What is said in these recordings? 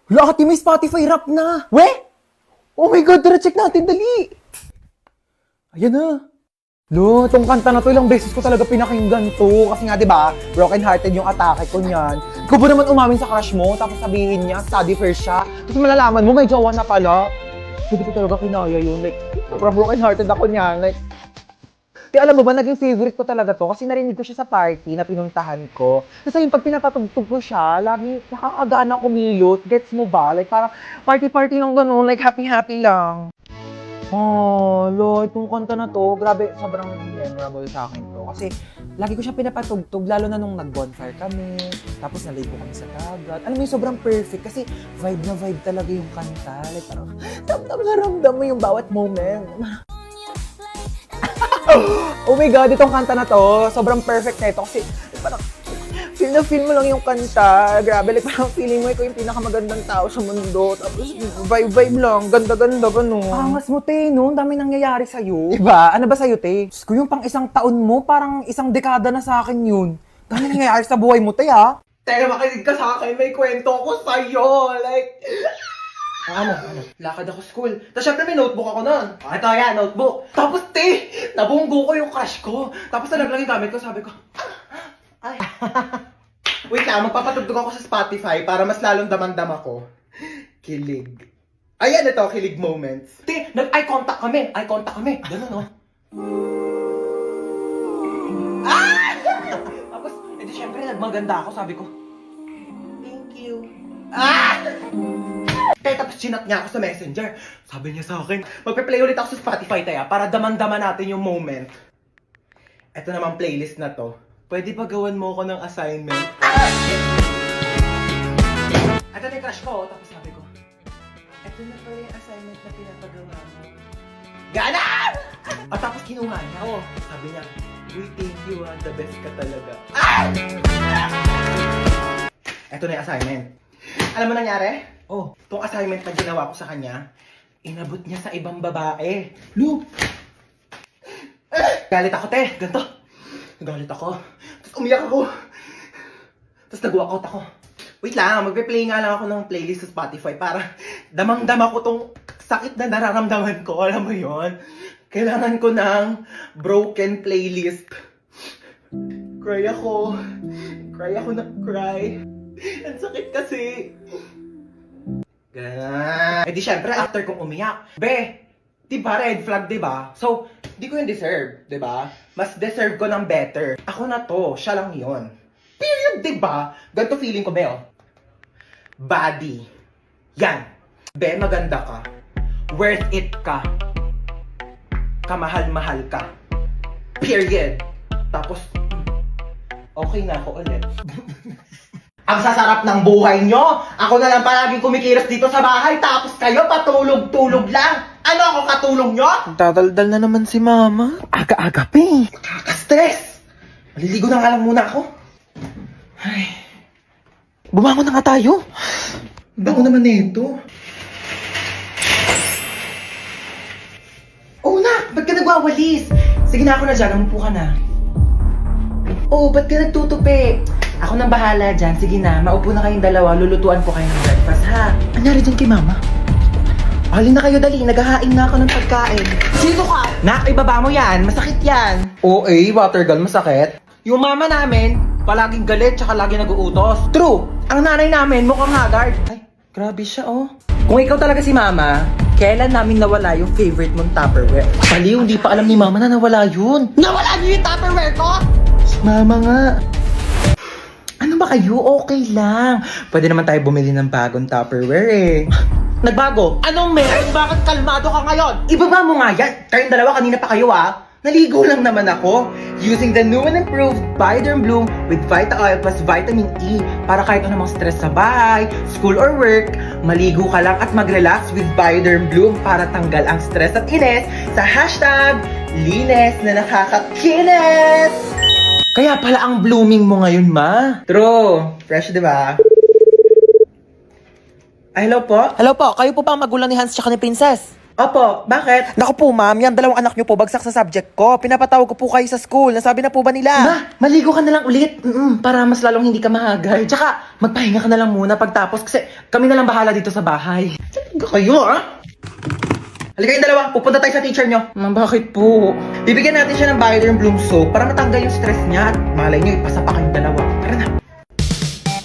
Wala ka, may Spotify rap na. We? Oh my God, tara check natin, dali. Ayan na. Lo, itong kanta na to, ilang beses ko talaga pinakinggan to. Kasi nga, di ba, broken hearted yung atake ko niyan. Ikaw ba naman umamin sa crush mo, tapos sabihin niya, study first siya. Tapos malalaman mo, may jowa na pala. Hindi ko talaga kinaya yun. Like, sobrang broken hearted ako niyan. Like, di alam mo ba, naging favorite ko talaga to kasi narinig ko siya sa party na pinuntahan ko. Kasi yung pag pinapatugtog ko siya, lagi nakakagana kumilot. Gets mo ba? Like, parang party-party lang ganun, like happy-happy lang. Oh, Lord, itong kanta na to, grabe, sobrang memorable sa akin to. Kasi lagi ko siya pinapatugtog, lalo na nung nag-bonfire kami, tapos naligo kami sa dagat. Alam mo yung sobrang perfect kasi vibe na vibe talaga yung kanta. Like parang ramdam na ramdam mo yung bawat moment. Oh my God, itong kanta na to, sobrang perfect na ito kasi parang feel na feel mo lang yung kanta. Grabe, like parang feeling mo ikaw yung pinakamagandang tao sa mundo. Tapos vibe lang, ganda-ganda ba no? Angas mo, te, no? Ang dami nangyayari sa'yo. Diba? Ano ba sa'yo, te? Diyos ko, yung pang isang taon mo, parang isang dekada na sa akin yun. Dami nangyayari sa buhay mo, te, ha? Teka, makinig ka sa akin, may kwento ko sa'yo. Like, ano? Lakad ako school. Tapos syempre may notebook ako nun. Ito yan, notebook. Tapos, te, nabunggo ko yung crush ko. Tapos nalaglag yung gamit ko, sabi ko, ay. Wait lang, magpapatugtog ako sa Spotify para mas lalong damandam ako. Kilig. Ayan ito, kilig moments. Te, nag-eye contact kami. Eye contact kami. Ganun, no? Ah! Tapos, edi syempre, nagmaganda ako. Sabi ko, thank you. Ah! Kaya tapos chinat niya ako sa messenger. Sabi niya sa akin, magpe-play ulit ako sa Spotify tayo para daman-daman natin yung moment. Ito naman playlist na to. Pwede pa gawan mo ako ng assignment. Ito na yung crush ko, tapos sabi ko, ito na pala yung assignment na pinapagawa mo. Ganon! At tapos kinuha niya ako. Sabi niya, uy, thank you ha, the best ka talaga. Ito na yung assignment. Alam mo nangyari? Oh, itong assignment na ginawa ko sa kanya, inabot niya sa ibang babae. Lu! Galit ako, te. Ganto. Galit ako. Tapos umiyak ako. Tapos nag-walkout ako. Wait lang, magpe-play nga lang ako ng playlist sa Spotify para damang-dama ko tong sakit na nararamdaman ko. Alam mo yon? Kailangan ko ng broken playlist. Cry ako. Cry ako na cry. Ang sakit kasi. Ganun. Eh di syempre, after kong umiyak, be, diba red flag, diba? So, di ko yung deserve, diba? Mas deserve ko ng better. Ako na to, siya lang yon. Period, diba? Ganito feeling ko, be, oh. Body. Yan. Be, maganda ka. Worth it ka. Kamahal-mahal ka. Period. Tapos, okay na ako ulit. Ang sasarap ng buhay nyo! Ako na lang palaging kumikilos dito sa bahay, tapos kayo patulog-tulog lang! Ano ako katulong nyo? Dadaldal na naman si Mama. Aga-aga, pe! Nakaka-stress! Maliligo na nga lang muna ako. Ay. Bumangon na nga tayo. Bago naman nito. Oh, nak! Ba't ka nagwawalis? Sige na, ako na dyan. Umupo ka na. Oh, ba't ka nagtutupi? Ako nang bahala dyan. Sige na, maupo na kayong dalawa. Lulutuan ko kayo ng breakfast, ha? Anyari dyan kay Mama? Alin na kayo, dali. Naghahain na ako ng pagkain. Sino ka? Nak, ibaba mo yan. Masakit yan. Oo, water gun. Masakit. Yung mama namin, palaging galit tsaka lagi nag-uutos. True. Ang nanay namin, mukhang haggard. Ay, grabe siya, oh. Kung ikaw talaga si mama, kailan namin nawala yung favorite mong Tupperware? Baliw, hindi pa alam ni Mama na nawala yun. Nawala niyo yung Tupperware ko? Mama nga. Ano ba kayo? Okay lang. Pwede naman tayo bumili ng bagong Tupperware eh. Nagbago? Anong meron? Bakit kalmado ka ngayon? Ibaba mo nga yan. Kayong dalawa, kanina pa kayo ah. Naligo lang naman ako. Using the new and improved Bioderm Bloom with Vita Oil plus Vitamin E para kahit anumang stress sa bahay, school or work, maligo ka lang at mag-relax with Bioderm Bloom para tanggal ang stress at ines sa hashtag linis na nakakakinis. Kaya pala ang blooming mo ngayon, ma. True. Fresh, di ba? Ay, hello po? Hello po, kayo po ba ang magulang ni Hans tsaka ni Princess? Opo, bakit? Naku po, ma'am, yan dalawang anak niyo po bagsak sa subject ko. Pinapatawag ko po kayo sa school. Nasabi na po ba nila? Ma, maligo ka na lang ulit. Para mas lalong hindi ka mahagay. Tsaka, magpahinga ka na lang muna pagtapos kasi kami na lang bahala dito sa bahay. Talaga kayo, ha? Halika kayong dalawa, pupunta tayo sa teacher nyo. Ma, bakit po? Bibigyan natin siya ng Biodерm Bloom Soap para matanggal yung stress niya at malay nyo, ipasa pa kayong dalawa. Tara na.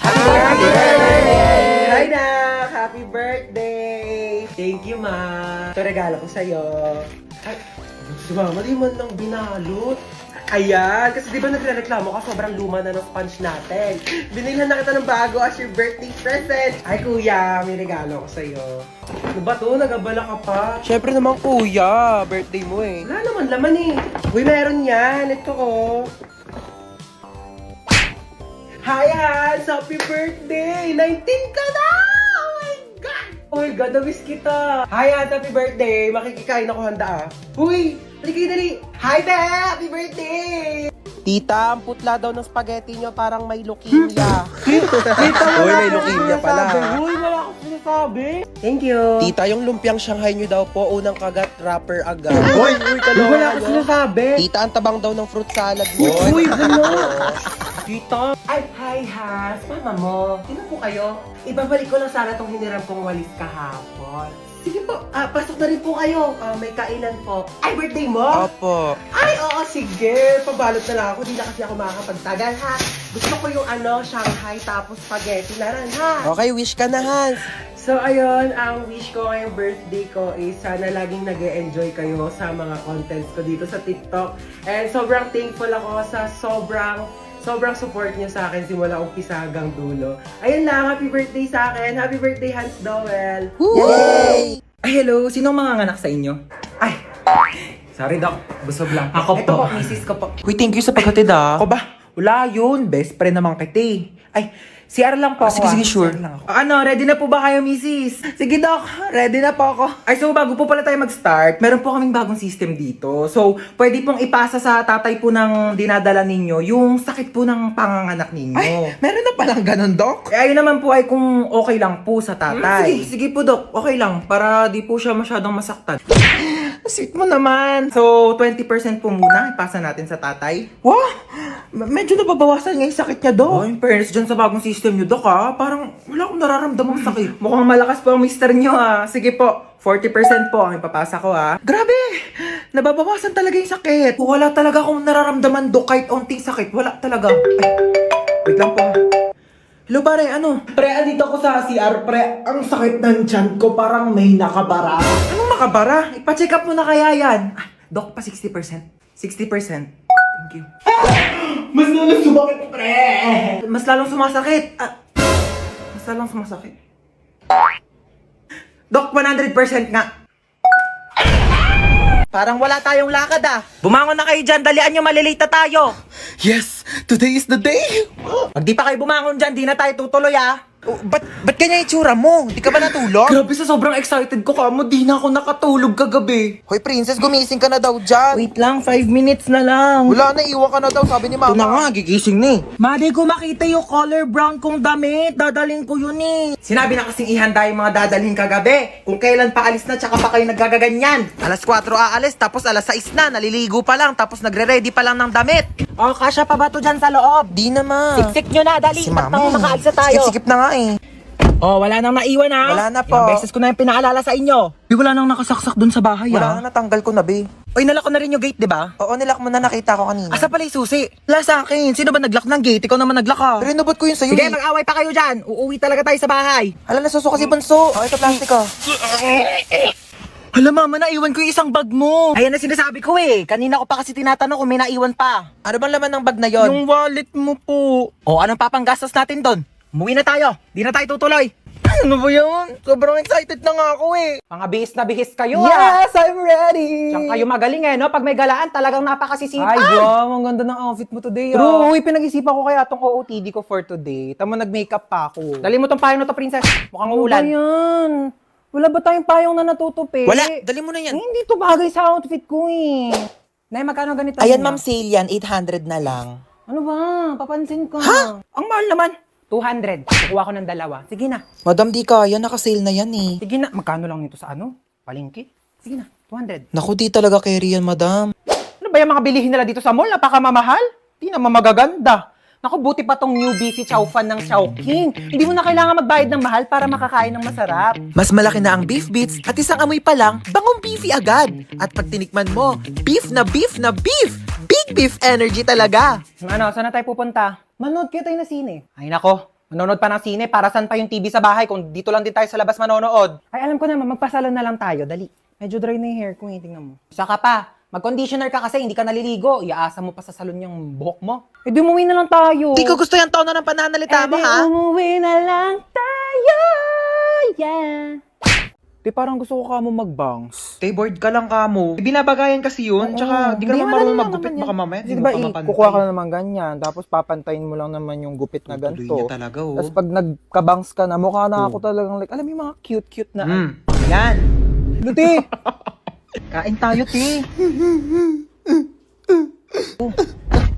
Happy birthday! Hi, Nak! Happy birthday! Thank you, ma. Ito regalo ko sa'yo. Ay, si Mama, di man lang binalot. Ayan, kasi di ba nagre-reklamo ka, sobrang luma na ng sponge natin. Binilhan na kita ng bago as your birthday present. Ay, kuya, may regalo ko sa'yo. Ano ba to? Nagabala ka pa? Siyempre naman, kuya. Birthday mo eh. Wala naman laman eh. Uy, meron yan. Ito ko. Hi, Hans! Happy birthday! 19 ka na! Oh my God! Oh my God, na-miss kita. Hi, Hans! Happy birthday! Makikikain ako handa ah. Uy! Dali dali! Hi, Be! Happy birthday! Tita, ang putla daw ng spaghetti niyo parang may leukemia. Tita, Uy, may leukemia pala. Uy, wala akong sinasabi. Thank you. Tita, yung lumpiang Shanghai niyo daw po, unang kagat, wrapper agad. Uy, wala akong sinasabi. Tita, ang tabang daw ng fruit salad mo. Uy, ano? Tita! Ay, hi, Has! Mama mo, sino po kayo? Ibabalik ko lang sana tong hiniram kong walis kahapon. Sige po, pasok na rin po kayo. May kainan po. Ay, birthday mo? Opo. Ay, oo, sige. Pabalot na lang ako. Di na kasi ako makakapagtagal, ha? Gusto ko yung Shanghai tapos spaghetti na rin, ha? Okay, wish ka na, Hans. So, ayun, ang wish ko ngayong birthday ko is sana laging nag-e-enjoy kayo sa mga contents ko dito sa TikTok. And sobrang thankful ako sa sobrang support niyo sa akin simula umpisa hanggang dulo. Ayun lang, happy birthday sa akin. Happy birthday, Hans Dowell. Yay! Ay, hello. Sinong mga anak sa inyo? Ay, sorry, Doc. Busog lang. Ako Ito po. po, misis ko po. Uy, thank you sa paghatid ah. Ako ba? Wala yun. Best friend naman kita. Ay, CR lang po ako. sige, sige, sure. CR lang ako. Ano, ready na po ba kayo, misis? Sige, Doc. Ready na po ako. Ay, so bago po pala tayo mag-start, meron po kaming bagong system dito. So, pwede pong ipasa sa tatay po ng dinadala ninyo yung sakit po ng panganganak ninyo. Ay, meron na palang ganun, Doc? Eh, ayun naman po ay kung okay lang po sa tatay. Sige po, Doc. Okay lang. Para di po siya masyadong masaktan. Sweet mo naman. So, 20% po muna ipasa natin sa tatay. Wow! Medyo nababawasan nga yung sakit niya, Doc. Oh, in fairness dyan sa bagong system nyo, Doc, ha? Parang wala akong nararamdamang sakit. Mukhang malakas po ang mister nyo, ha? Sige po, 40% po ang ipapasa ko, ha? Grabe! Nababawasan talaga yung sakit. Wala talaga akong nararamdaman, Doc, kahit onting sakit. Wala talaga. Ay, wait lang po, ha? Hello, pare, ano? Pre, andito ako sa CR, pre. Ang sakit ng tiyan ko, parang may nakabara. Anong makabara? Ipa-check up mo na kaya yan. Ah, Doc, pa 60%. 60%. Thank you. Mas nalang sumakit, pre. Mas lalong sumasakit. Mas lalong sumasakit. Doc, 100% nga. Parang wala tayong lakad ah. Bumangon na kayo dyan, dalian nyo, malilate na tayo. Yes! Today is the day! Pag di pa kayo bumangon dyan, di na tayo tutuloy ah. Oh, ba't ganyan yung itsura mo? Di ka ba natulog? Grabe, sa sobrang excited ko kamo, di na ako nakatulog kagabi. Hoy, princess, gumising ka na daw dyan. Wait lang, 5 minutes na lang. Wala na, iwan ka na daw, sabi ni Ito na mama. nga, gigising ni. Madi ko makita yung color brown kong damit. Dadalhin ko yun eh. Sinabi na kasing ihanda yung mga dadalhin kagabi. Kung kailan pa alis na, tsaka pa kayo naggagaganyan. Alas 4 aalis, tapos alas 6 na, naliligo pa lang, tapos nagre-ready pa lang ng damit. O, kasya pa ba to dyan sa loob? Di na ma. Siksik nyo na, dali. Si Ba't mama nang makaalis na tayo? Sikip na nga eh. Oh, wala nang naiwan ha? Wala na po. Ilang beses ko na yung pinaalala sa inyo. Wala nang nakasaksak dun sa bahay Wala na, natanggal ko na, be. Oy, nalak ko na rin yung gate, di ba? Oo, nilak mo na, nakita ko kanina. Asa pala yung susi? Wala sa akin. Sino ba naglock ng gate? Ikaw naman naglock ha. Pero inubot ko yun sa'yo Sige, eh. mag-away pa kayo dyan. Uuwi talaga tayo sa bahay. Hala, nasusuka si Bunso. Oh, ito plastic ko. Hala mama, naiwan ko yung isang bag mo. Ayan na sinasabi ko eh. Kanina ko pa kasi tinatanong kung may naiwan pa. Ano bang laman ng bag na yon? Yung wallet mo po. O, anong papanggastos natin doon? Umuwi na tayo. Di na tayo tutuloy. Ano ba yun? Sobrang excited na nga ako eh. Mga bihis na bihis kayo ah. Yes, I'm ready. Diyan kayo magaling eh, no? Pag may galaan, talagang napakasisipan. Ay, Jom, ang ganda ng outfit mo today, True, uy, pinag-isipan ko kaya itong OOTD ko for today. Tama, nag-makeup pa ako. Dali mo tong payong na to, princess. Mukhang uulan. Ano ba yan? Wala ba tayong payong na natutupi? Wala, dali mo na yan. Hindi to bagay sa outfit ko eh. Nay, magkano ganito? Ayan, ma'am, sale yan. 800 na lang. Ano ba? Papansin ko. Ang mahal naman. 200. Kukuha ko ng dalawa. Sige na. Madam, di kaya. Nakasale na yan eh. Sige na. Magkano lang nito sa ano? Palengke? Sige na, 200. Naku, di talaga carry yan, madam. Ano ba yung mga bilihin nila dito sa mall? Napakamamahal? Di naman magaganda. Naku, buti pa tong new beefy chow fan ng Chowking. Hindi mo na kailangan magbayad ng mahal para makakain ng masarap. Mas malaki na ang beef bits at isang amoy pa lang, bangong beefy agad. At pag tinikman mo, beef na beef na beef! Big beef energy talaga! Ano, saan na tayo pupunta? Manood kayo tayo na sine. Ay nako, manonood pa ng sine. Para saan pa yung TV sa bahay kung dito lang din tayo sa labas manonood? Ay, alam ko naman, magpasalon na lang tayo. Dali. Medyo dry na yung hair ko, tingnan mo. Saka pa, mag-conditioner ka kasi hindi ka naliligo. Iaasa mo pa sa salon yung buhok mo. Eh, di umuwi na lang tayo. Di ko gusto yung tono ng pananalita mo, ha? Umuwi na lang tayo. Yeah. Di parang gusto ko ka mo mag-bangs. Stay bored ka lang ka mo. Binabagayan kasi yun. Tsaka di ka naman marunong maggupit. Baka mamaya Kasi di diba, mo pa mapantay. kukuha ka na naman ganyan, tapos papantayin mo lang naman yung gupit na Tuloy ganito. niya talaga, oh. Tapos pag nagkabangs ka na, mukha na ako talagang like, alam mo yung mga cute-cute na. Yan. Luti! Kain tayo, te.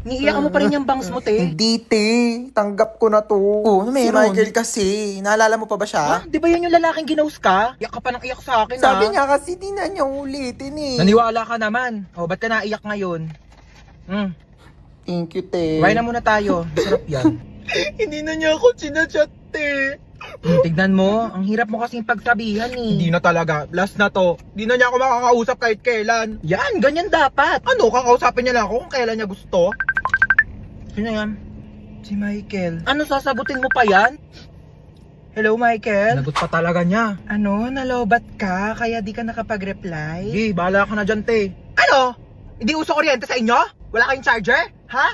Niiyak mo pa rin yung bangs mo, te. Hindi, te. Tanggap ko na to. ano Si meron? Michael kasi. Naalala mo pa ba siya? Di ba yun yung lalaking ginaus ka? Iyak ka pa ng iyak sa akin, Sabi ha? niya kasi di na niya ulitin eh. Naniwala ka naman. O, ba't ka naiyak ngayon? Thank you, te. Kumain na muna tayo. Sarap yan. Hindi na niya ako sinachat, te. Tignan mo, ang hirap mo kasing pagsabihan eh. Hindi na talaga. Last na to. Hindi na niya ako makakausap kahit kailan. Yan, ganyan dapat. Ano, kakausapin niya lang ako kung kailan niya gusto? Sino yan? Si Michael. Ano, sasagutin mo pa yan? Hello, Michael? Nagot pa talaga niya. Ano, nalobat ka kaya di ka nakapag-reply? Sige, bahala ka na dyan, te. Ano? Hindi uso kuryente sa inyo? Wala kayong charger? Ha?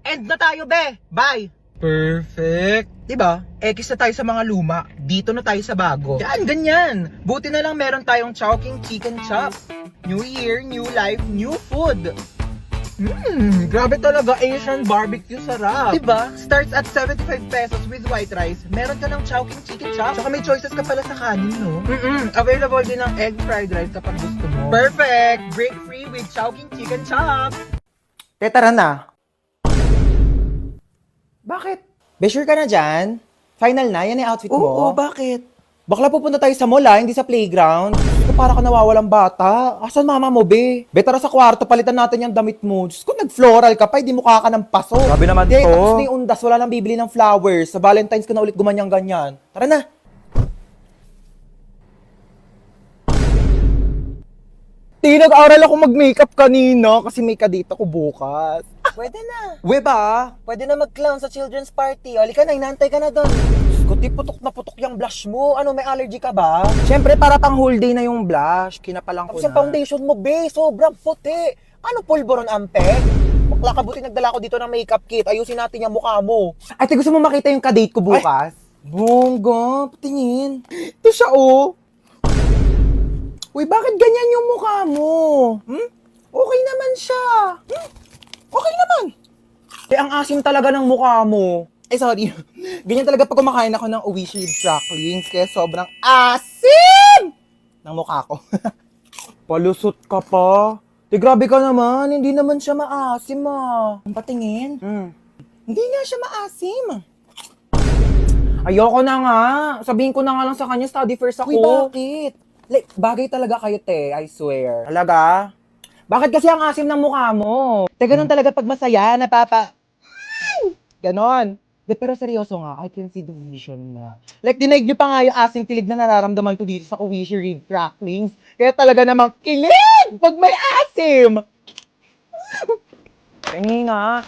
End na tayo, be. Bye. Perfect. Diba? X na tayo sa mga luma. Dito na tayo sa bago. Yan, ganyan. Buti na lang meron tayong Chowking Chicken Chop. New year, new life, new food. Grabe talaga, Asian barbecue sarap. Diba? Starts at 75 pesos with white rice. Meron ka ng Chowking Chicken Chop. Tsaka may choices ka pala sa kanin, no? Available din ng egg fried rice kapag gusto mo. Perfect! Break free with Chowking Chicken Chop. Tara na. Bakit? Be sure ka na dyan? Final na? Yan yung outfit mo? Oo, bakit? Bakla pupunta tayo sa mall hindi sa playground. Ito para ka nawawalang bata. Asan mama mo, be? Be, tara sa kwarto, palitan natin yung damit mo. Diyos ko, nag-floral ka pa, hindi mukha ka ng paso. Grabe naman Di, to. tapos na yung undas, wala nang bibili ng flowers. Sa Valentine's ka na ulit gumanyang ganyan. Tara na. Nag-aral ako mag-makeup kanina kasi may kadate ako bukas. Pwede na. We ba? Pwede na mag-clown sa children's party. O, halika na, inaantay ka na doon. Kuti putok na putok yung blush mo. Ano, may allergy ka ba? Siyempre, para pang whole day na yung blush. Kinapalang ko Tapos na. yung foundation mo, be, sobrang puti. Ano, pulboron ampe? Bakla ka, buti nagdala ko dito ng makeup kit. Ayusin natin yung mukha mo. Ay, gusto mo makita yung kadate ko bukas? Bongga, patingin. Ito siya, oh. Uy, bakit ganyan yung mukha mo? Okay naman siya. Okay naman. Eh, ang asim talaga ng mukha mo. Eh, sorry. Ganyan talaga pag kumakain ako ng Oishi cracklings. Kaya sobrang asim ng mukha ko. Palusot ka pa. Eh, grabe ka naman. Hindi naman siya maasim, ah. Ang patingin. Hindi nga siya maasim. Ayoko na nga. Sabihin ko na nga lang sa kanya, study first ako. Uy, bakit? Like, bagay talaga kayo, te. I swear. Talaga? Bakit kasi ang asim ng mukha mo? Te, ganun talaga pag masaya, Ganon. De, pero seryoso nga, I can see the vision na. Like, dinaig niyo pa nga yung asing kilig na nararamdaman ko dito sa Oishi Reed Cracklings. Kaya talaga namang kilig pag may asim! Tingi nga.